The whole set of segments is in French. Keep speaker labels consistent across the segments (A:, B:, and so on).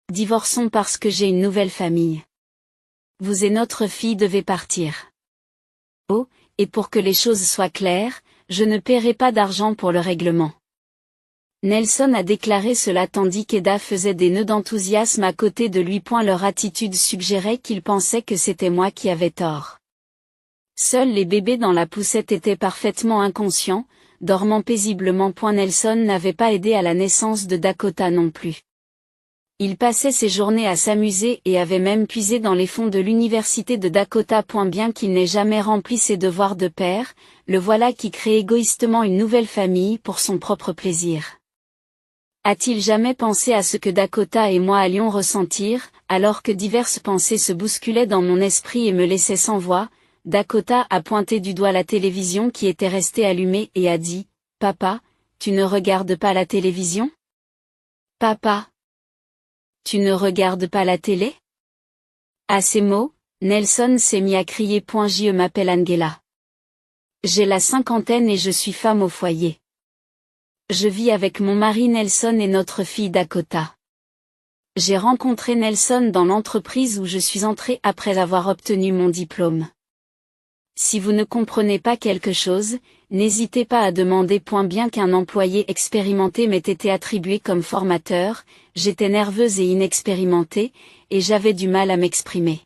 A: Divorçons parce que j'ai une nouvelle famille. Vous et notre fille devez partir. Oh, et pour que les choses soient claires, je ne paierai pas d'argent pour le règlement. Nelson a déclaré cela tandis qu'Eda faisait des nœuds d'enthousiasme à côté de lui. Leur attitude suggérait qu'il pensait que c'était moi qui avais tort. Seuls les bébés dans la poussette étaient parfaitement inconscients, dormant paisiblement. Nelson n'avait pas aidé à la naissance de Dakota non plus. Il passait ses journées à s'amuser et avait même puisé dans les fonds de l'université de Dakota. Bien qu'il n'ait jamais rempli ses devoirs de père, le voilà qui crée égoïstement une nouvelle famille pour son propre plaisir. A-t-il jamais pensé à ce que Dakota et moi allions ressentir, alors que diverses pensées se bousculaient dans mon esprit et me laissaient sans voix? Dakota a pointé du doigt la télévision qui était restée allumée et a dit « Papa, tu ne regardes pas la télévision ? Papa, tu ne regardes pas la télé ?» À ces mots, Nelson s'est mis à crier « Je m'appelle Angela. J'ai la cinquantaine et je suis femme au foyer. Je vis avec mon mari Nelson et notre fille Dakota. J'ai rencontré Nelson dans l'entreprise où je suis entrée après avoir obtenu mon diplôme. Si vous ne comprenez pas quelque chose, n'hésitez pas à demander. Bien qu'un employé expérimenté m'ait été attribué comme formateur, j'étais nerveuse et inexpérimentée, et j'avais du mal à m'exprimer.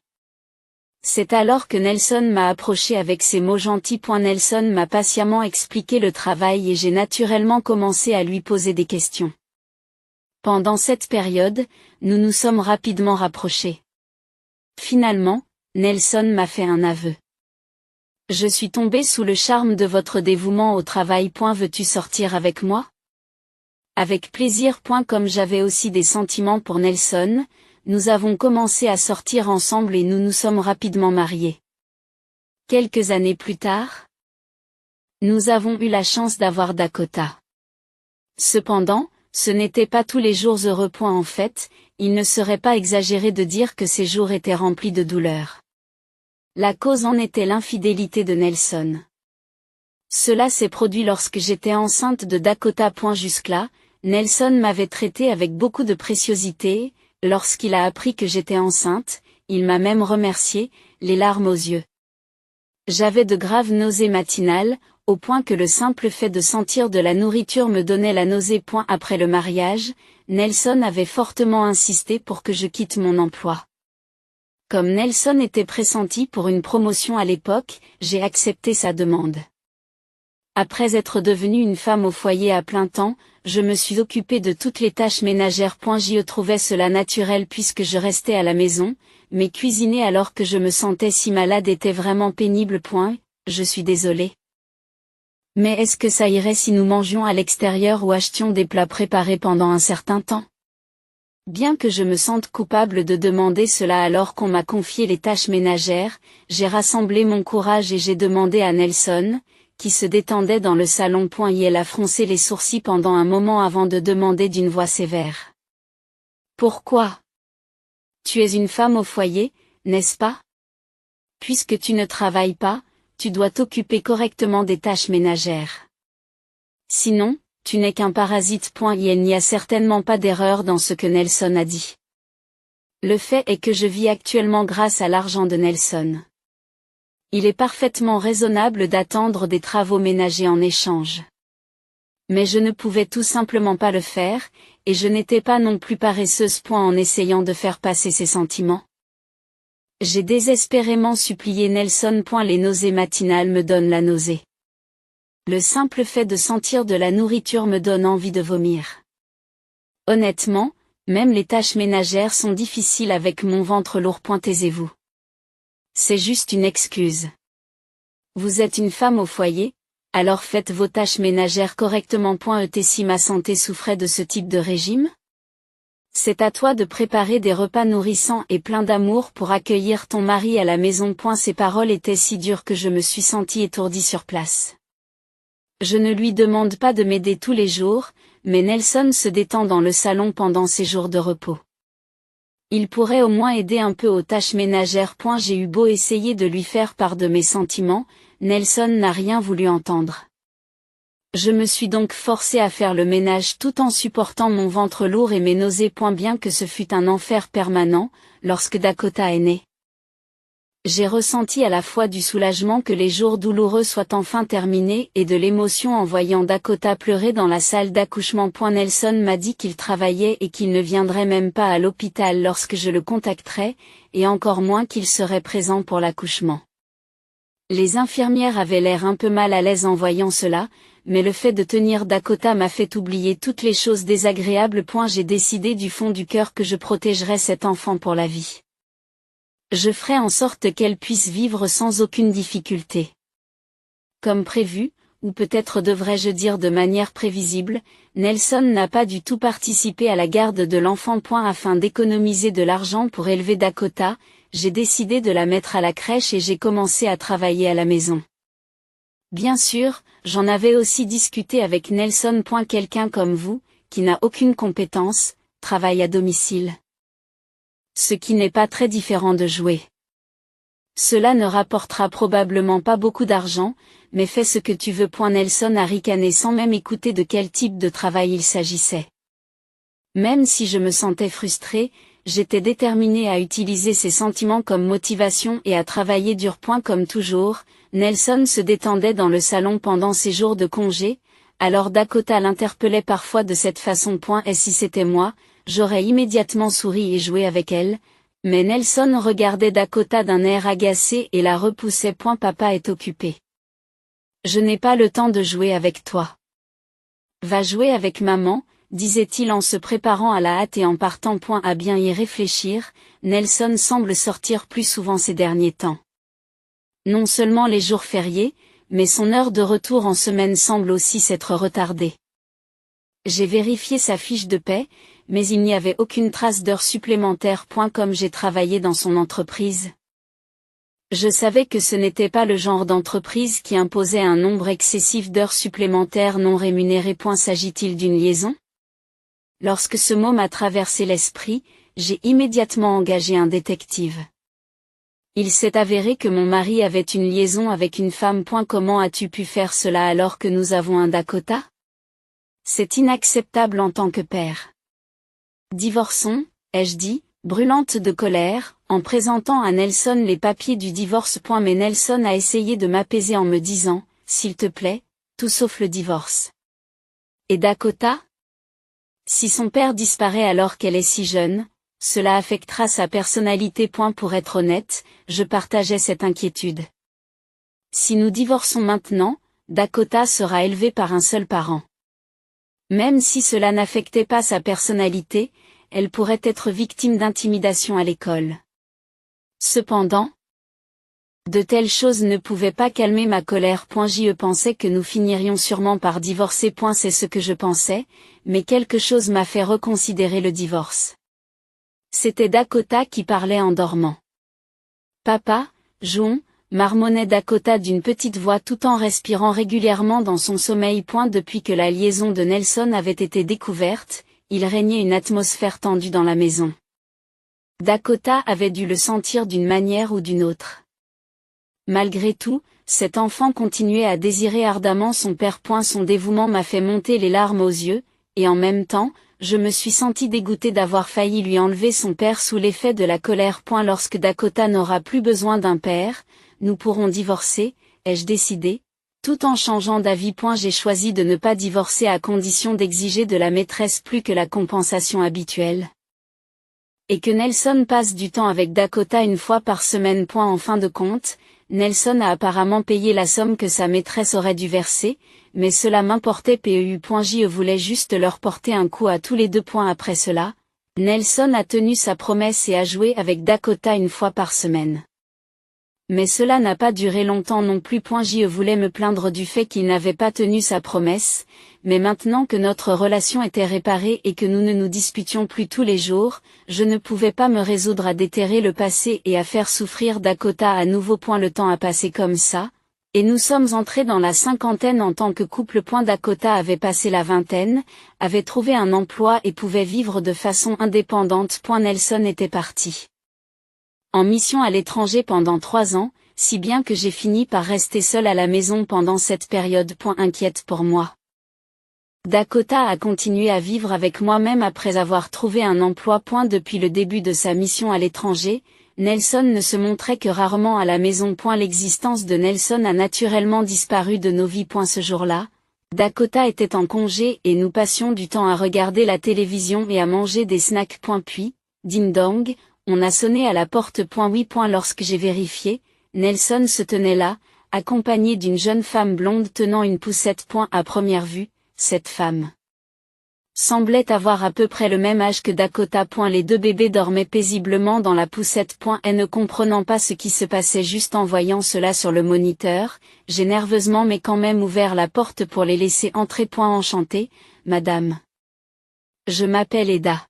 A: C'est alors que Nelson m'a approché avec ces mots gentils. Nelson m'a patiemment expliqué le travail et j'ai naturellement commencé à lui poser des questions. Pendant cette période, nous nous sommes rapidement rapprochés. Finalement, Nelson m'a fait un aveu. Je suis tombée sous le charme de votre dévouement au travail. Veux-tu sortir avec moi ? Avec plaisir. Comme j'avais aussi des sentiments pour Nelson, nous avons commencé à sortir ensemble et nous nous sommes rapidement mariés. Quelques années plus tard, nous avons eu la chance d'avoir Dakota. Cependant, ce n'était pas tous les jours heureux. En fait, il ne serait pas exagéré de dire que ces jours étaient remplis de douleur. La cause en était l'infidélité de Nelson. Cela s'est produit lorsque j'étais enceinte de Dakota. Jusque-là, Nelson m'avait traité avec beaucoup de préciosité. Lorsqu'il a appris que j'étais enceinte, il m'a même remercié, les larmes aux yeux. J'avais de graves nausées matinales, au point que le simple fait de sentir de la nourriture me donnait la nausée. Après le mariage, Nelson avait fortement insisté pour que je quitte mon emploi. Comme Nelson était pressenti pour une promotion à l'époque, j'ai accepté sa demande. Après être devenue une femme au foyer à plein temps, je me suis occupée de toutes les tâches ménagères. J'y trouvais cela naturel puisque je restais à la maison, mais cuisiner alors que je me sentais si malade était vraiment pénible. Je suis désolée. Mais est-ce que ça irait si nous mangions à l'extérieur ou achetions des plats préparés pendant un certain temps ? Bien que je me sente coupable de demander cela alors qu'on m'a confié les tâches ménagères, j'ai rassemblé mon courage et j'ai demandé à Nelson, qui se détendait dans le salon. Elle a froncé les sourcils pendant un moment avant de demander d'une voix sévère. Pourquoi ? Tu es une femme au foyer, n'est-ce pas ? Puisque tu ne travailles pas, tu dois t'occuper correctement des tâches ménagères. Sinon, tu n'es qu'un parasite. Il n'y a certainement pas d'erreur dans ce que Nelson a dit. Le fait est que je vis actuellement grâce à l'argent de Nelson. Il est parfaitement raisonnable d'attendre des travaux ménagers en échange. Mais je ne pouvais tout simplement pas le faire, et je n'étais pas non plus paresseuse. En essayant de faire passer ses sentiments. J'ai désespérément supplié Nelson. Les nausées matinales me donnent la nausée. Le simple fait de sentir de la nourriture me donne envie de vomir. Honnêtement, même les tâches ménagères sont difficiles avec mon ventre lourd. Taisez-vous. C'est juste une excuse. Vous êtes une femme au foyer, alors faites vos tâches ménagères correctement. Si ma santé souffrait de ce type de régime ? C'est à toi de préparer des repas nourrissants et pleins d'amour pour accueillir ton mari à la maison. Ces paroles étaient si dures que je me suis sentie étourdie sur place. Je ne lui demande pas de m'aider tous les jours, mais Nelson se détend dans le salon pendant ses jours de repos. Il pourrait au moins aider un peu aux tâches ménagères. J'ai eu beau essayer de lui faire part de mes sentiments, Nelson n'a rien voulu entendre. Je me suis donc forcée à faire le ménage tout en supportant mon ventre lourd et mes nausées. Bien que ce fût un enfer permanent, lorsque Dakota est née. J'ai ressenti à la fois du soulagement que les jours douloureux soient enfin terminés et de l'émotion en voyant Dakota pleurer dans la salle d'accouchement. Nelson m'a dit qu'il travaillait et qu'il ne viendrait même pas à l'hôpital lorsque je le contacterais, et encore moins qu'il serait présent pour l'accouchement. Les infirmières avaient l'air un peu mal à l'aise en voyant cela, mais le fait de tenir Dakota m'a fait oublier toutes les choses désagréables. J'ai décidé du fond du cœur que je protégerais cet enfant pour la vie. Je ferai en sorte qu'elle puisse vivre sans aucune difficulté. Comme prévu, ou peut-être devrais-je dire de manière prévisible, Nelson n'a pas du tout participé à la garde de l'enfant. Afin d'économiser de l'argent pour élever Dakota, j'ai décidé de la mettre à la crèche et j'ai commencé à travailler à la maison. Bien sûr, j'en avais aussi discuté avec Nelson. Quelqu'un comme vous, qui n'a aucune compétence, travaille à domicile. Ce qui n'est pas très différent de jouer. Cela ne rapportera probablement pas beaucoup d'argent, mais fais ce que tu veux. Nelson a ricané sans même écouter de quel type de travail il s'agissait. Même si je me sentais frustrée, j'étais déterminée à utiliser ses sentiments comme motivation et à travailler dur. Comme toujours, Nelson se détendait dans le salon pendant ses jours de congé, alors Dakota l'interpellait parfois de cette façon. Et si c'était moi, j'aurais immédiatement souri et joué avec elle, mais Nelson regardait Dakota d'un air agacé et la repoussait. Papa est occupé. Je n'ai pas le temps de jouer avec toi. Va jouer avec maman, disait-il en se préparant à la hâte et en partant. À bien y réfléchir, Nelson semble sortir plus souvent ces derniers temps. Non seulement les jours fériés, mais son heure de retour en semaine semble aussi s'être retardée. J'ai vérifié sa fiche de paie, mais il n'y avait aucune trace d'heures supplémentaires. Comme j'ai travaillé dans son entreprise. Je savais que ce n'était pas le genre d'entreprise qui imposait un nombre excessif d'heures supplémentaires non rémunérées. S'agit-il d'une liaison? Lorsque ce mot m'a traversé l'esprit, j'ai immédiatement engagé un détective. Il s'est avéré que mon mari avait une liaison avec une femme. Comment as-tu pu faire cela alors que nous avons un Dakota? C'est inacceptable en tant que père. Divorçons, ai-je dit, brûlante de colère, en présentant à Nelson les papiers du divorce. Mais Nelson a essayé de m'apaiser en me disant, s'il te plaît, tout sauf le divorce. Et Dakota? Si son père disparaît alors qu'elle est si jeune, cela affectera sa personnalité. Pour être honnête, je partageais cette inquiétude. Si nous divorçons maintenant, Dakota sera élevée par un seul parent. Même si cela n'affectait pas sa personnalité, elle pourrait être victime d'intimidation à l'école. Cependant, de telles choses ne pouvaient pas calmer ma colère. Je pensais que nous finirions sûrement par divorcer. C'est ce que je pensais, mais quelque chose m'a fait reconsidérer le divorce. C'était Dakota qui parlait en dormant. Papa, jouons, marmonnait Dakota d'une petite voix tout en respirant régulièrement dans son sommeil. Depuis que la liaison de Nelson avait été découverte, il régnait une atmosphère tendue dans la maison. Dakota avait dû le sentir d'une manière ou d'une autre. Malgré tout, cet enfant continuait à désirer ardemment son père. Son dévouement m'a fait monter les larmes aux yeux, et en même temps, je me suis senti dégoûtée d'avoir failli lui enlever son père sous l'effet de la colère. Lorsque Dakota n'aura plus besoin d'un père, nous pourrons divorcer, ai-je décidé, tout en changeant d'avis. J'ai choisi de ne pas divorcer à condition d'exiger de la maîtresse plus que la compensation habituelle. Et que Nelson passe du temps avec Dakota une fois par semaine. En fin de compte, Nelson a apparemment payé la somme que sa maîtresse aurait dû verser, mais cela m'importait peu. Je voulais juste leur porter un coup à tous les deux. Après cela, Nelson a tenu sa promesse et a joué avec Dakota une fois par semaine. Mais cela n'a pas duré longtemps non plus. Je voulais me plaindre du fait qu'il n'avait pas tenu sa promesse, mais maintenant que notre relation était réparée et que nous ne nous disputions plus tous les jours, je ne pouvais pas me résoudre à déterrer le passé et à faire souffrir Dakota à nouveau. Le temps a passé comme ça, et nous sommes entrés dans la cinquantaine en tant que couple. Dakota avait passé la vingtaine, avait trouvé un emploi et pouvait vivre de façon indépendante. Nelson était parti en mission à l'étranger pendant 3 ans, si bien que j'ai fini par rester seule à la maison pendant cette période. Inquiète pour moi. Dakota a continué à vivre avec moi-même après avoir trouvé un emploi. Depuis le début de sa mission à l'étranger, Nelson ne se montrait que rarement à la maison. L'existence de Nelson a naturellement disparu de nos vies. Ce jour-là, Dakota était en congé et nous passions du temps à regarder la télévision et à manger des snacks. Puis, ding dong, on a sonné à la porte. Oui. Lorsque j'ai vérifié, Nelson se tenait là, accompagné d'une jeune femme blonde tenant une poussette. À première vue, cette femme semblait avoir à peu près le même âge que Dakota. Les deux bébés dormaient paisiblement dans la poussette. Et ne comprenant pas ce qui se passait juste en voyant cela sur le moniteur, j'ai nerveusement mais quand même ouvert la porte pour les laisser entrer. Enchantée, madame. Je m'appelle Eda.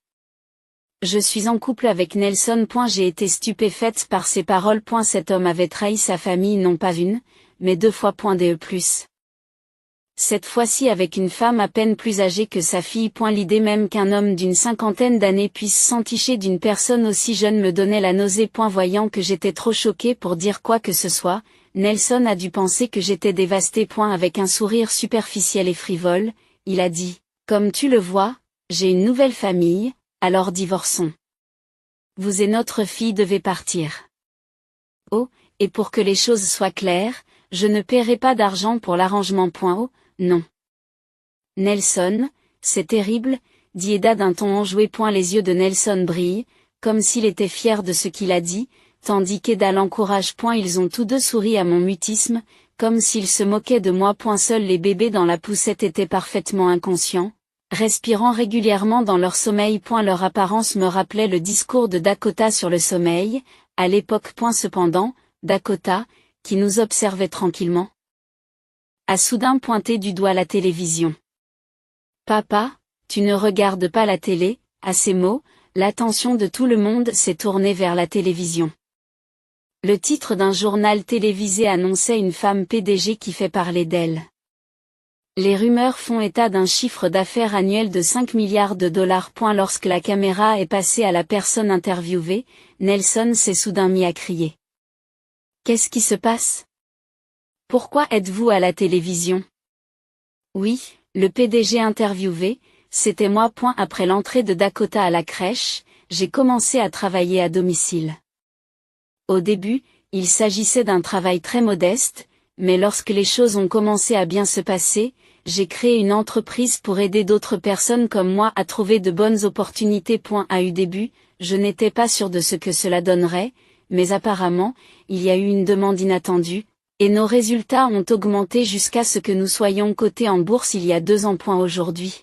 A: Je suis en couple avec Nelson. J'ai été stupéfaite par ces paroles. Cet homme avait trahi sa famille non pas une, mais deux fois. Plus. Cette fois-ci avec une femme à peine plus âgée que sa fille. L'idée même qu'un homme d'une cinquantaine d'années puisse s'enticher d'une personne aussi jeune me donnait la nausée. Voyant que j'étais trop choquée pour dire quoi que ce soit, Nelson a dû penser que j'étais dévastée. Avec un sourire superficiel et frivole, il a dit, comme tu le vois, j'ai une nouvelle famille, alors divorçons. Vous et notre fille devez partir. Oh, et pour que les choses soient claires, je ne paierai pas d'argent pour l'arrangement. Oh, non. Nelson, c'est terrible, dit Eda d'un ton enjoué. Les yeux de Nelson brillent, comme s'il était fier de ce qu'il a dit, tandis qu'Eda l'encourage. Ils ont tous deux souri à mon mutisme, comme s'ils se moquaient de moi. Seuls les bébés dans la poussette étaient parfaitement inconscients, respirant régulièrement dans leur sommeil. Leur apparence me rappelait le discours de Dakota sur le sommeil, à l'époque. Cependant, Dakota, qui nous observait tranquillement, a soudain pointé du doigt la télévision. Papa, tu ne regardes pas la télé. À ces mots, l'attention de tout le monde s'est tournée vers la télévision. Le titre d'un journal télévisé annonçait une femme PDG qui fait parler d'elle. Les rumeurs font état d'un chiffre d'affaires annuel de 5 milliards de dollars. Lorsque la caméra est passée à la personne interviewée, Nelson s'est soudain mis à crier. Qu'est-ce qui se passe? Pourquoi êtes-vous à la télévision? Oui, le PDG interviewé, c'était moi. Après l'entrée de Dakota à la crèche, j'ai commencé à travailler à domicile. Au début, il s'agissait d'un travail très modeste, mais lorsque les choses ont commencé à bien se passer, j'ai créé une entreprise pour aider d'autres personnes comme moi à trouver de bonnes opportunités. À eu début, je n'étais pas sûr de ce que cela donnerait, mais apparemment, il y a eu une demande inattendue, et nos résultats ont augmenté jusqu'à ce que nous soyons cotés en bourse il y a 2 ans. Aujourd'hui,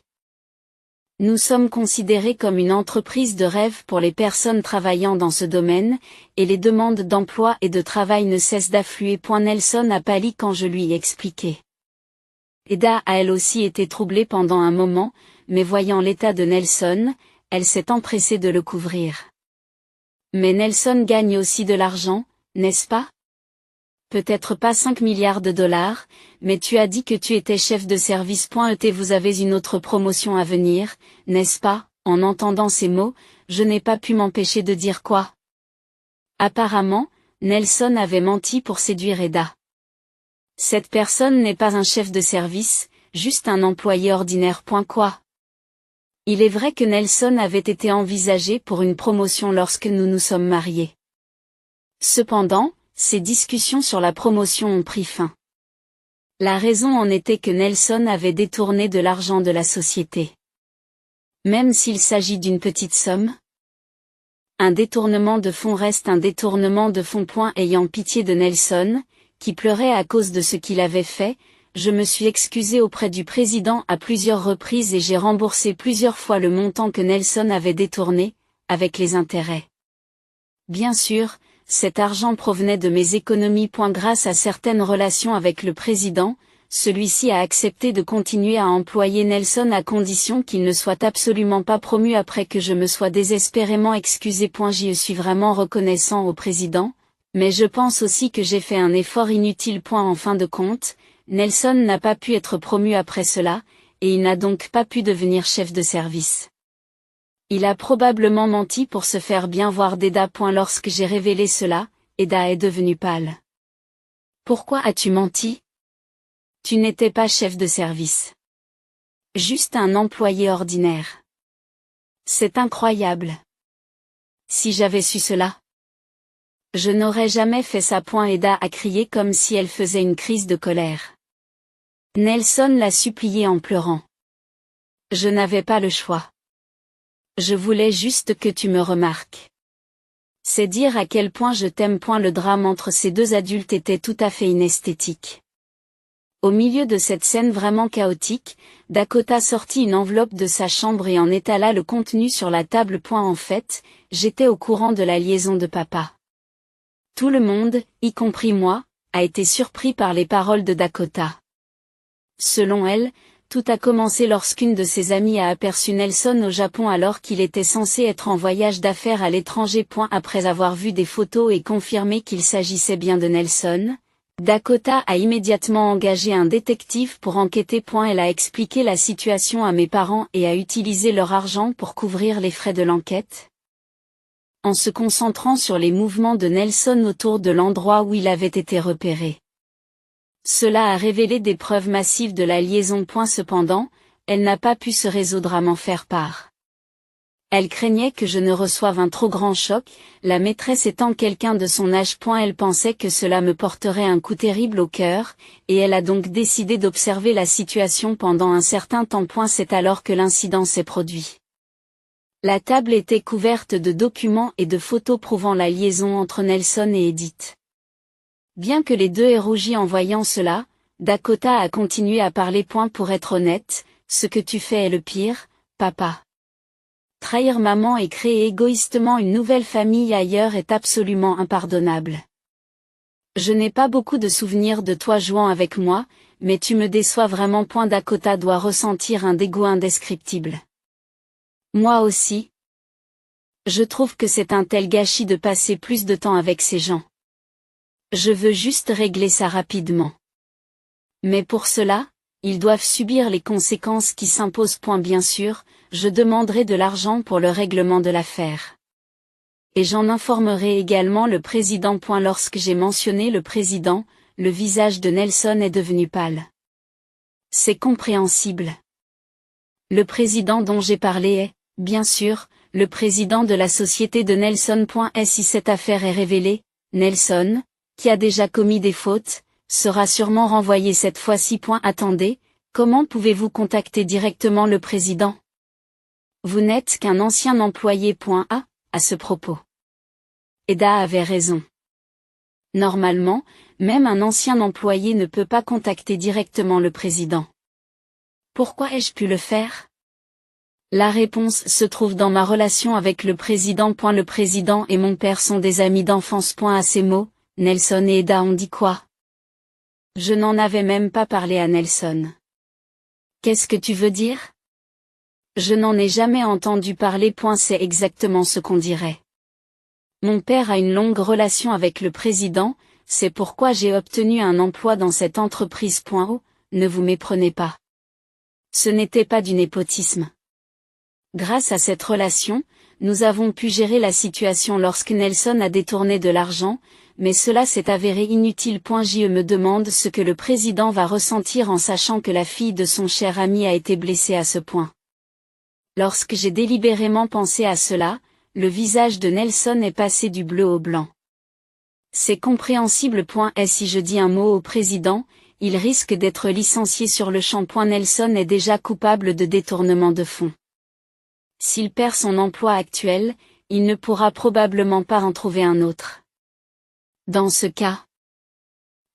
A: nous sommes considérés comme une entreprise de rêve pour les personnes travaillant dans ce domaine, et les demandes d'emploi et de travail ne cessent d'affluer. Nelson a pâli quand je lui ai expliqué. Eda a elle aussi été troublée pendant un moment, mais voyant l'état de Nelson, elle s'est empressée de le couvrir. Mais Nelson gagne aussi de l'argent, n'est-ce pas? Peut-être pas 5 milliards de dollars, mais tu as dit que tu étais chef de service. Et vous avez une autre promotion à venir, n'est-ce pas? En entendant ces mots, je n'ai pas pu m'empêcher de dire quoi? Apparemment, Nelson avait menti pour séduire Eda. Cette personne n'est pas un chef de service, juste un employé ordinaire. Quoi? Il est vrai que Nelson avait été envisagé pour une promotion lorsque nous nous sommes mariés. Cependant, ces discussions sur la promotion ont pris fin. La raison en était que Nelson avait détourné de l'argent de la société. Même s'il s'agit d'une petite somme, un détournement de fonds reste un détournement de fonds. Ayant pitié de Nelson, qui pleurait à cause de ce qu'il avait fait, je me suis excusé auprès du président à plusieurs reprises et j'ai remboursé plusieurs fois le montant que Nelson avait détourné, avec les intérêts. Bien sûr, cet argent provenait de mes économies. Grâce à certaines relations avec le président, celui-ci a accepté de continuer à employer Nelson à condition qu'il ne soit absolument pas promu après que je me sois désespérément excusé. J'y suis vraiment reconnaissant au président, mais je pense aussi que j'ai fait un effort inutile. En fin de compte, Nelson n'a pas pu être promu après cela, et il n'a donc pas pu devenir chef de service. Il a probablement menti pour se faire bien voir d'Eda. Lorsque j'ai révélé cela, Eda est devenue pâle. Pourquoi as-tu menti? Tu n'étais pas chef de service. Juste un employé ordinaire. C'est incroyable. Si j'avais su cela. Je n'aurais jamais fait ça. Eda a crié comme si elle faisait une crise de colère. Nelson l'a supplié en pleurant. Je n'avais pas le choix. Je voulais juste que tu me remarques. C'est dire à quel point je t'aime. Le drame entre ces deux adultes était tout à fait inesthétique. Au milieu de cette scène vraiment chaotique, Dakota sortit une enveloppe de sa chambre et en étala le contenu sur la table. En fait, j'étais au courant de la liaison de papa. Tout le monde, y compris moi, a été surpris par les paroles de Dakota. Selon elle, tout a commencé lorsqu'une de ses amies a aperçu Nelson au Japon alors qu'il était censé être en voyage d'affaires à l'étranger. Après avoir vu des photos et confirmé qu'il s'agissait bien de Nelson, Dakota a immédiatement engagé un détective pour enquêter. Elle a expliqué la situation à mes parents et a utilisé leur argent pour couvrir les frais de l'enquête, en se concentrant sur les mouvements de Nelson autour de l'endroit où il avait été repéré. Cela a révélé des preuves massives de la liaison. Cependant, elle n'a pas pu se résoudre à m'en faire part. Elle craignait que je ne reçoive un trop grand choc, la maîtresse étant quelqu'un de son âge. Elle pensait que cela me porterait un coup terrible au cœur, et elle a donc décidé d'observer la situation pendant un certain temps. C'est alors que l'incident s'est produit. La table était couverte de documents et de photos prouvant la liaison entre Nelson et Edith. Bien que les deux aient rougi en voyant cela, Dakota a continué à parler. Pour être honnête, ce que tu fais est le pire, papa. Trahir maman et créer égoïstement une nouvelle famille ailleurs est absolument impardonnable. Je n'ai pas beaucoup de souvenirs de toi jouant avec moi, mais tu me déçois vraiment. Dakota doit ressentir un dégoût indescriptible. Moi aussi. Je trouve que c'est un tel gâchis de passer plus de temps avec ces gens. Je veux juste régler ça rapidement. Mais pour cela, ils doivent subir les conséquences qui s'imposent. Bien sûr, je demanderai de l'argent pour le règlement de l'affaire. Et j'en informerai également le président. Lorsque j'ai mentionné le président, le visage de Nelson est devenu pâle. C'est compréhensible. Le président dont j'ai parlé est, bien sûr, le président de la société de Nelson. Si cette affaire est révélée, Nelson, qui a déjà commis des fautes, sera sûrement renvoyé cette fois-ci. Attendez, comment pouvez-vous contacter directement le président? Vous n'êtes qu'un ancien employé. À ce propos. Eda avait raison. Normalement, même un ancien employé ne peut pas contacter directement le président. Pourquoi ai-je pu le faire? La réponse se trouve dans ma relation avec le président. Le président et mon père sont des amis d'enfance. À ces mots, Nelson et Eda ont dit quoi? Je n'en avais même pas parlé à Nelson. Qu'est-ce que tu veux dire? Je n'en ai jamais entendu parler. C'est exactement ce qu'on dirait. Mon père a une longue relation avec le président, c'est pourquoi j'ai obtenu un emploi dans cette entreprise. Ne vous méprenez pas. Ce n'était pas du népotisme. Grâce à cette relation, nous avons pu gérer la situation lorsque Nelson a détourné de l'argent, mais cela s'est avéré inutile. Je me demande ce que le président va ressentir en sachant que la fille de son cher ami a été blessée à ce point. Lorsque j'ai délibérément pensé à cela, le visage de Nelson est passé du bleu au blanc. C'est compréhensible. Et si je dis un mot au président, il risque d'être licencié sur le champ. Nelson est déjà coupable de détournement de fonds. S'il perd son emploi actuel, il ne pourra probablement pas en trouver un autre. Dans ce cas,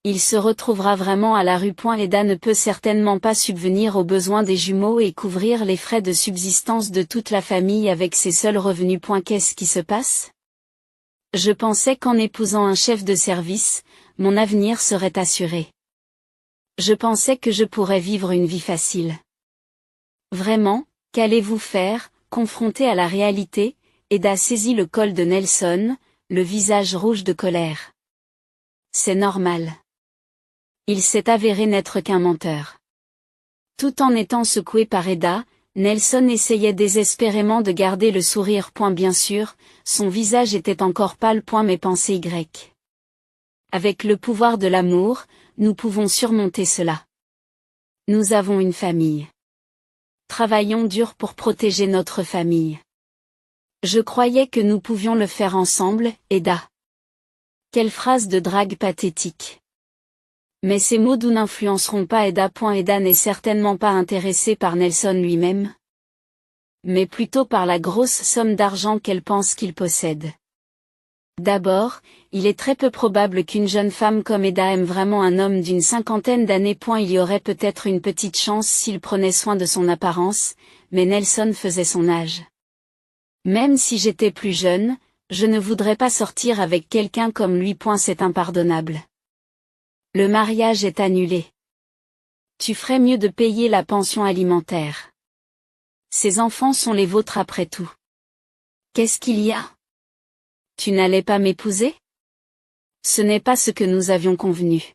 A: il se retrouvera vraiment à la rue. Eda ne peut certainement pas subvenir aux besoins des jumeaux et couvrir les frais de subsistance de toute la famille avec ses seuls revenus. Qu'est-ce qui se passe? Je pensais qu'en épousant un chef de service, mon avenir serait assuré. Je pensais que je pourrais vivre une vie facile. Vraiment, qu'allez-vous faire, confronté à la réalité? Eda saisit le col de Nelson, le visage rouge de colère. C'est normal. Il s'est avéré n'être qu'un menteur. Tout en étant secoué par Eda, Nelson essayait désespérément de garder le sourire. Bien sûr, son visage était encore pâle. Mes pensées Y. Avec le pouvoir de l'amour, nous pouvons surmonter cela. Nous avons une famille. Travaillons dur pour protéger notre famille. Je croyais que nous pouvions le faire ensemble, Eda. Quelle phrase de drague pathétique. Mais ces mots doux n'influenceront pas Eda. Eda n'est certainement pas intéressée par Nelson lui-même, mais plutôt par la grosse somme d'argent qu'elle pense qu'il possède. D'abord, il est très peu probable qu'une jeune femme comme Eda aime vraiment un homme d'une cinquantaine d'années. Il y aurait peut-être une petite chance s'il prenait soin de son apparence, mais Nelson faisait son âge. Même si j'étais plus jeune, je ne voudrais pas sortir avec quelqu'un comme lui. C'est impardonnable. Le mariage est annulé. Tu ferais mieux de payer la pension alimentaire. Ces enfants sont les vôtres après tout. Qu'est-ce qu'il y a? Tu n'allais pas m'épouser? Ce n'est pas ce que nous avions convenu.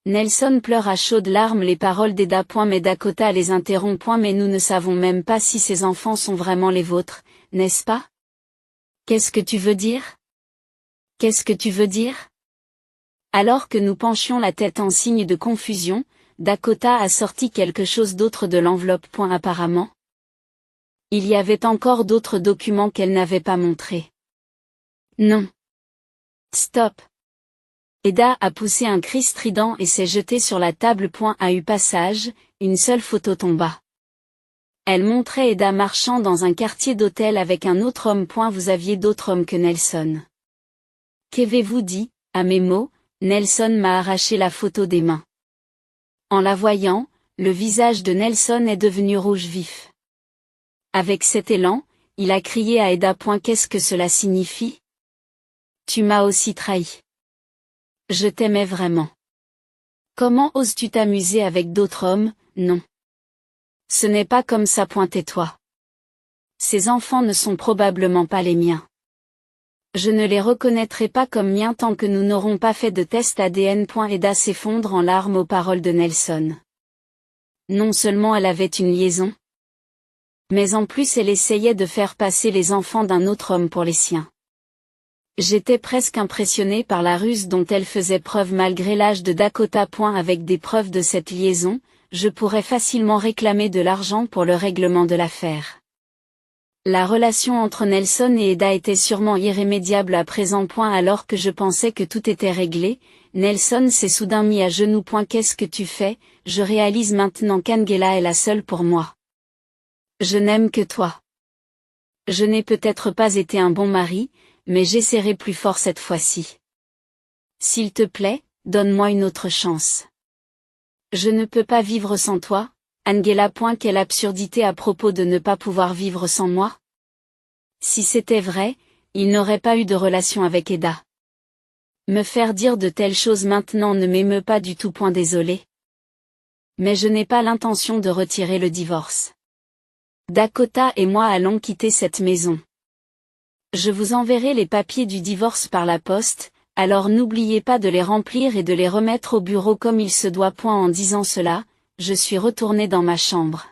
A: Nelson pleure à chaudes larmes les paroles d'Eda. Mais Dakota les interrompt. Mais nous ne savons même pas si ces enfants sont vraiment les vôtres, n'est-ce pas? Qu'est-ce que tu veux dire? Qu'est-ce que tu veux dire? Alors que nous penchions la tête en signe de confusion, Dakota a sorti quelque chose d'autre de l'enveloppe. Apparemment, il y avait encore d'autres documents qu'elle n'avait pas montrés. Non. Stop. Eda a poussé un cri strident et s'est jetée sur la table. À eu passage, une seule photo tomba. Elle montrait Eda marchant dans un quartier d'hôtel avec un autre homme. Vous aviez d'autres hommes que Nelson. Qu'avez-vous dit? À mes mots, Nelson m'a arraché la photo des mains. En la voyant, le visage de Nelson est devenu rouge vif. Avec cet élan, il a crié à Eda. Qu'est-ce que cela signifie? Tu m'as aussi trahi. Je t'aimais vraiment. Comment oses-tu t'amuser avec d'autres hommes? Non. Ce n'est pas comme ça. Tais-toi. Ces enfants ne sont probablement pas les miens. Je ne les reconnaîtrai pas comme miens tant que nous n'aurons pas fait de test ADN. Eda s'effondre en larmes aux paroles de Nelson. Non seulement elle avait une liaison, mais en plus elle essayait de faire passer les enfants d'un autre homme pour les siens. J'étais presque impressionné par la ruse dont elle faisait preuve malgré l'âge de Dakota. Avec des preuves de cette liaison, je pourrais facilement réclamer de l'argent pour le règlement de l'affaire. La relation entre Nelson et Eda était sûrement irrémédiable à présent. Alors que je pensais que tout était réglé, Nelson s'est soudain mis à genoux. Qu'est-ce que tu fais? Je réalise maintenant qu'Angela est la seule pour moi. Je n'aime que toi. Je n'ai peut-être pas été un bon mari, mais j'essaierai plus fort cette fois-ci. S'il te plaît, donne-moi une autre chance. Je ne peux pas vivre sans toi, Angela. Quelle absurdité à propos de ne pas pouvoir vivre sans moi. Si c'était vrai, il n'aurait pas eu de relation avec Eda. Me faire dire de telles choses maintenant ne m'émeut pas du tout. Désolé. Mais je n'ai pas l'intention de retirer le divorce. Dakota et moi allons quitter cette maison. Je vous enverrai les papiers du divorce par la poste, alors n'oubliez pas de les remplir et de les remettre au bureau comme il se doit. En disant cela, je suis retourné dans ma chambre.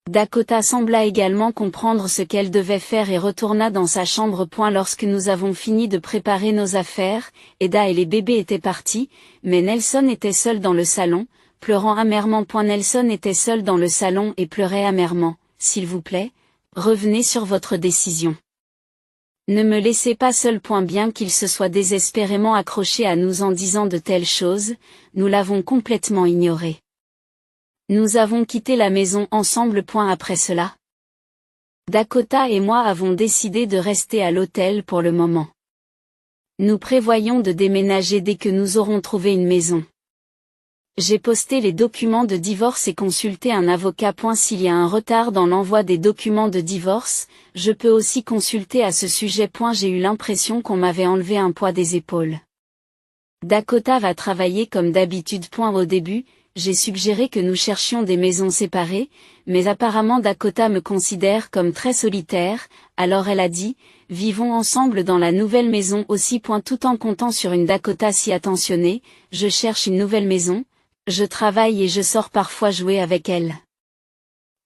A: Dakota sembla également comprendre ce qu'elle devait faire et retourna dans sa chambre. Lorsque nous avons fini de préparer nos affaires, Eda et les bébés étaient partis, mais Nelson était seul dans le salon, pleurant amèrement. Nelson était seul dans le salon et pleurait amèrement. S'il vous plaît, revenez sur votre décision. Ne me laissez pas seul. Bien qu'il se soit désespérément accroché à nous en disant de telles choses, nous l'avons complètement ignoré. Nous avons quitté la maison ensemble. Après cela, Dakota et moi avons décidé de rester à l'hôtel pour le moment. Nous prévoyons de déménager dès que nous aurons trouvé une maison. J'ai posté les documents de divorce et consulté un avocat. S'il y a un retard dans l'envoi des documents de divorce, je peux aussi consulter à ce sujet. J'ai eu l'impression qu'on m'avait enlevé un poids des épaules. Dakota va travailler comme d'habitude. Au début, j'ai suggéré que nous cherchions des maisons séparées, mais apparemment Dakota me considère comme très solitaire, alors elle a dit, vivons ensemble dans la nouvelle maison aussi. Tout en comptant sur une Dakota si attentionnée, je cherche une nouvelle maison. Je travaille et je sors parfois jouer avec elle.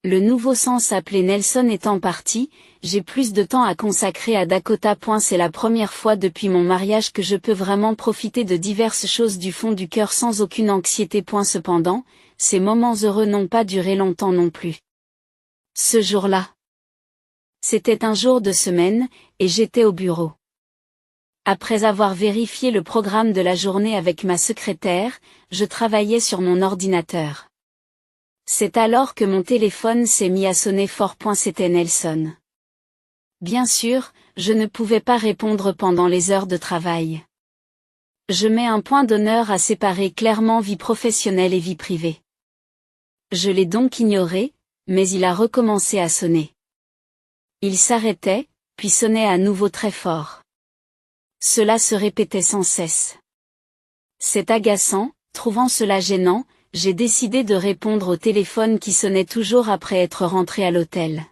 A: Le nouveau sens appelé Nelson étant parti, j'ai plus de temps à consacrer à Dakota. C'est la première fois depuis mon mariage que je peux vraiment profiter de diverses choses du fond du cœur sans aucune anxiété. Cependant, ces moments heureux n'ont pas duré longtemps non plus. Ce jour-là. C'était un jour de semaine, et j'étais au bureau. Après avoir vérifié le programme de la journée avec ma secrétaire, je travaillais sur mon ordinateur. C'est alors que mon téléphone s'est mis à sonner fort. C'était Nelson. Bien sûr, je ne pouvais pas répondre pendant les heures de travail. Je mets un point d'honneur à séparer clairement vie professionnelle et vie privée. Je l'ai donc ignoré, mais il a recommencé à sonner. Il s'arrêtait, puis sonnait à nouveau très fort. Cela se répétait sans cesse. C'est agaçant, trouvant cela gênant, j'ai décidé de répondre au téléphone qui sonnait toujours après être rentré à l'hôtel.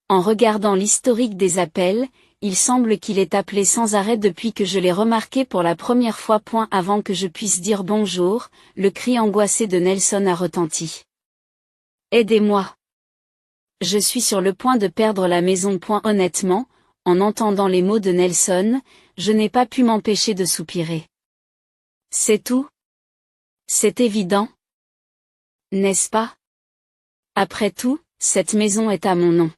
A: En regardant l'historique des appels, il semble qu'il est appelé sans arrêt depuis que je l'ai remarqué pour la première fois. Avant que je puisse dire bonjour, le cri angoissé de Nelson a retenti. Aidez-moi. Je suis sur le point de perdre la maison. Honnêtement, en entendant les mots de Nelson, je n'ai pas pu m'empêcher de soupirer. C'est tout. C'est évident. N'est-ce pas? Après tout, cette maison est à mon nom.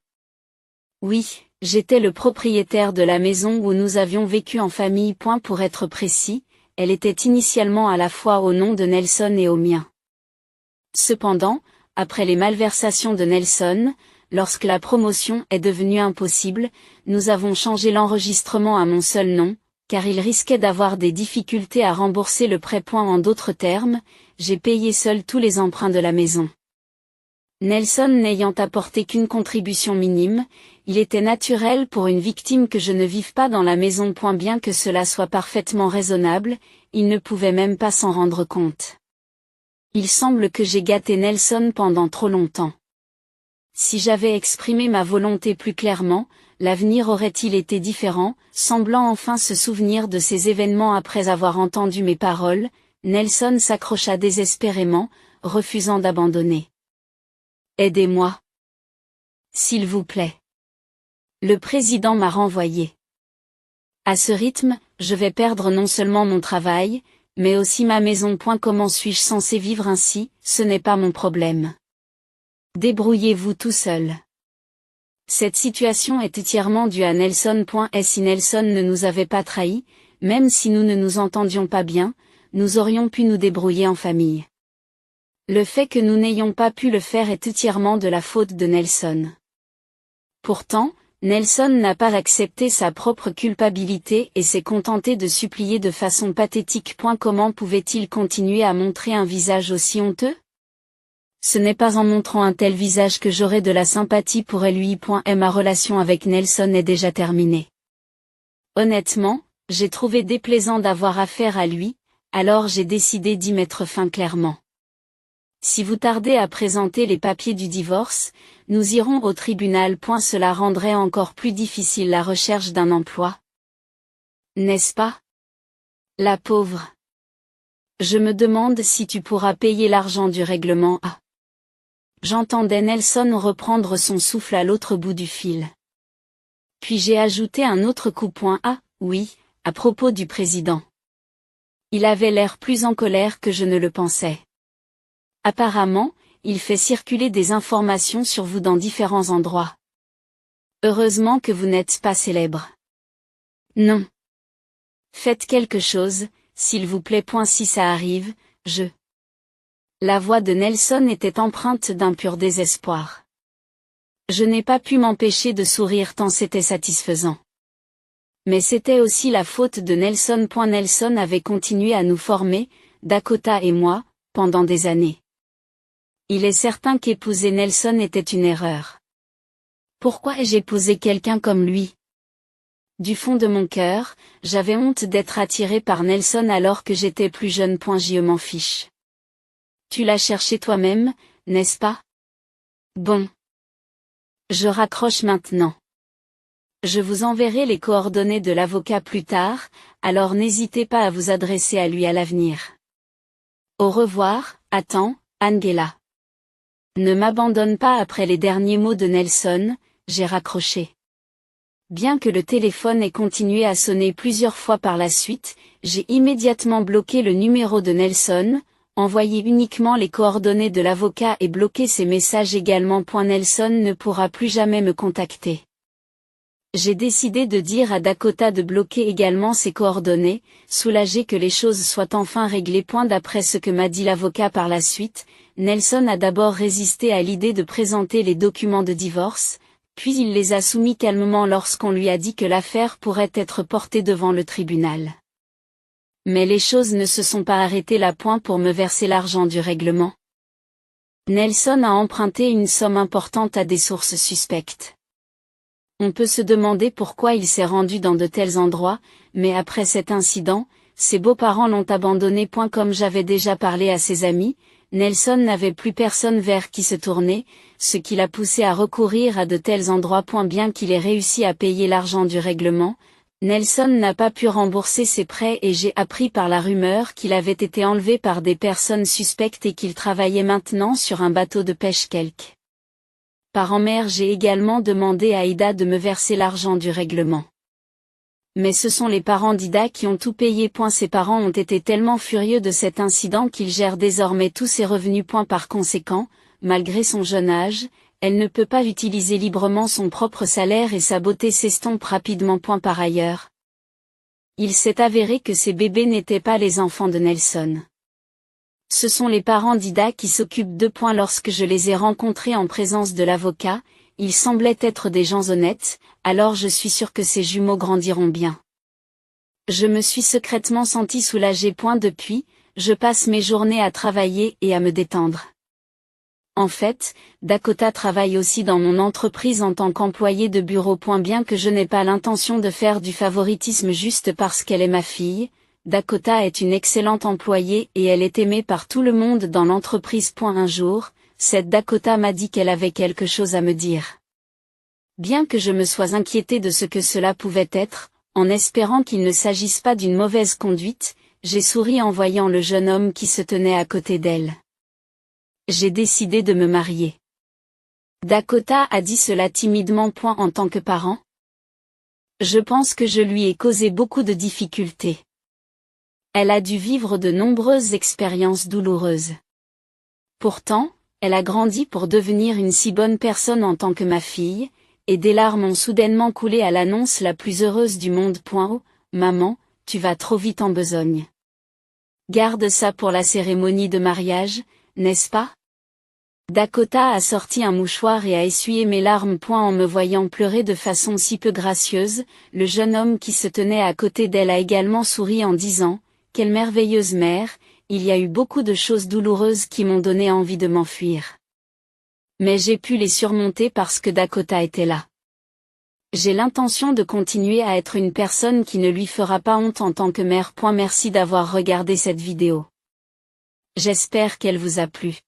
A: Oui, j'étais le propriétaire de la maison où nous avions vécu en famille. Pour être précis, elle était initialement à la fois au nom de Nelson et au mien. Cependant, après les malversations de Nelson, lorsque la promotion est devenue impossible, nous avons changé l'enregistrement à mon seul nom, car il risquait d'avoir des difficultés à rembourser le prêt. En d'autres termes, j'ai payé seul tous les emprunts de la maison. Nelson n'ayant apporté qu'une contribution minime, il était naturel pour une victime que je ne vive pas dans la maison. Bien que cela soit parfaitement raisonnable, il ne pouvait même pas s'en rendre compte. Il semble que j'ai gâté Nelson pendant trop longtemps. Si j'avais exprimé ma volonté plus clairement, l'avenir aurait-il été différent? Semblant enfin se souvenir de ces événements après avoir entendu mes paroles, Nelson s'accrocha désespérément, refusant d'abandonner. Aidez-moi. S'il vous plaît. Le président m'a renvoyé. À ce rythme, je vais perdre non seulement mon travail, mais aussi ma maison. Comment suis-je censé vivre ainsi? Ce n'est pas mon problème. Débrouillez-vous tout seul. Cette situation est entièrement due à Nelson. Et si Nelson ne nous avait pas trahis, même si nous ne nous entendions pas bien, nous aurions pu nous débrouiller en famille. Le fait que nous n'ayons pas pu le faire est entièrement de la faute de Nelson. Pourtant, Nelson n'a pas accepté sa propre culpabilité et s'est contenté de supplier de façon pathétique. Comment pouvait-il continuer à montrer un visage aussi honteux? Ce n'est pas en montrant un tel visage que j'aurai de la sympathie pour lui. Et ma relation avec Nelson est déjà terminée. Honnêtement, j'ai trouvé déplaisant d'avoir affaire à lui, alors j'ai décidé d'y mettre fin clairement. Si vous tardez à présenter les papiers du divorce, nous irons au tribunal. Cela rendrait encore plus difficile la recherche d'un emploi. N'est-ce pas? La pauvre. Je me demande si tu pourras payer l'argent du règlement A. J'entendais Nelson reprendre son souffle à l'autre bout du fil. Puis j'ai ajouté un autre coup. Ah, oui, à propos du président. Il avait l'air plus en colère que je ne le pensais. Apparemment, il fait circuler des informations sur vous dans différents endroits. Heureusement que vous n'êtes pas célèbre. Non. Faites quelque chose, s'il vous plaît. Si ça arrive, La voix de Nelson était empreinte d'un pur désespoir. Je n'ai pas pu m'empêcher de sourire tant c'était satisfaisant. Mais c'était aussi la faute de Nelson. Nelson avait continué à nous former, Dakota et moi, pendant des années. Il est certain qu'épouser Nelson était une erreur. Pourquoi ai-je épousé quelqu'un comme lui? Du fond de mon cœur, j'avais honte d'être attiré par Nelson alors que j'étais plus jeune. Je m'en fiche. Tu l'as cherché toi-même, n'est-ce pas? Bon. Je raccroche maintenant. Je vous enverrai les coordonnées de l'avocat plus tard, alors n'hésitez pas à vous adresser à lui à l'avenir. Au revoir, attends, Angela. Ne m'abandonne pas après les derniers mots de Nelson, j'ai raccroché. Bien que le téléphone ait continué à sonner plusieurs fois par la suite, j'ai immédiatement bloqué le numéro de Nelson, Envoyez uniquement les coordonnées de l'avocat et bloquez ces messages également. Nelson ne pourra plus jamais me contacter. J'ai décidé de dire à Dakota de bloquer également ses coordonnées, soulagé que les choses soient enfin réglées. D'après ce que m'a dit l'avocat par la suite, Nelson a d'abord résisté à l'idée de présenter les documents de divorce, puis il les a soumis calmement lorsqu'on lui a dit que l'affaire pourrait être portée devant le tribunal. Mais les choses ne se sont pas arrêtées là. Pour me verser l'argent du règlement, Nelson a emprunté une somme importante à des sources suspectes. On peut se demander pourquoi il s'est rendu dans de tels endroits, mais après cet incident, ses beaux-parents l'ont abandonné. Comme j'avais déjà parlé à ses amis, Nelson n'avait plus personne vers qui se tourner, ce qui l'a poussé à recourir à de tels endroits. Bien qu'il ait réussi à payer l'argent du règlement, Nelson n'a pas pu rembourser ses prêts et j'ai appris par la rumeur qu'il avait été enlevé par des personnes suspectes et qu'il travaillait maintenant sur un bateau de pêche quelque part en mer. J'ai également demandé à Ida de me verser l'argent du règlement. Mais ce sont les parents d'Ida qui ont tout payé. Ses parents ont été tellement furieux de cet incident qu'ils gèrent désormais tous ses revenus. Par conséquent, malgré son jeune âge, elle ne peut pas utiliser librement son propre salaire et sa beauté s'estompe rapidement. Par ailleurs, il s'est avéré que ces bébés n'étaient pas les enfants de Nelson. Ce sont les parents d'Ida qui s'occupent d'eux. Lorsque je les ai rencontrés en présence de l'avocat, ils semblaient être des gens honnêtes, alors je suis sûre que ces jumeaux grandiront bien. Je me suis secrètement sentie soulagée. Depuis, je passe mes journées à travailler et à me détendre. En fait, Dakota travaille aussi dans mon entreprise en tant qu'employée de bureau. Bien que je n'ai pas l'intention de faire du favoritisme juste parce qu'elle est ma fille, Dakota est une excellente employée et elle est aimée par tout le monde dans l'entreprise. Un jour, cette Dakota m'a dit qu'elle avait quelque chose à me dire. Bien que je me sois inquiétée de ce que cela pouvait être, en espérant qu'il ne s'agisse pas d'une mauvaise conduite, j'ai souri en voyant le jeune homme qui se tenait à côté d'elle. J'ai décidé de me marier. Dakota a dit cela timidement. En tant que parent, je pense que je lui ai causé beaucoup de difficultés. Elle a dû vivre de nombreuses expériences douloureuses. Pourtant, elle a grandi pour devenir une si bonne personne en tant que ma fille, et des larmes ont soudainement coulé à l'annonce la plus heureuse du monde. Oh, maman, tu vas trop vite en besogne. Garde ça pour la cérémonie de mariage, n'est-ce pas? Dakota a sorti un mouchoir et a essuyé mes larmes. En me voyant pleurer de façon si peu gracieuse, le jeune homme qui se tenait à côté d'elle a également souri en disant « Quelle merveilleuse mère, il y a eu beaucoup de choses douloureuses qui m'ont donné envie de m'enfuir. Mais j'ai pu les surmonter parce que Dakota était là. J'ai l'intention de continuer à être une personne qui ne lui fera pas honte en tant que mère. Merci d'avoir regardé cette vidéo. J'espère qu'elle vous a plu.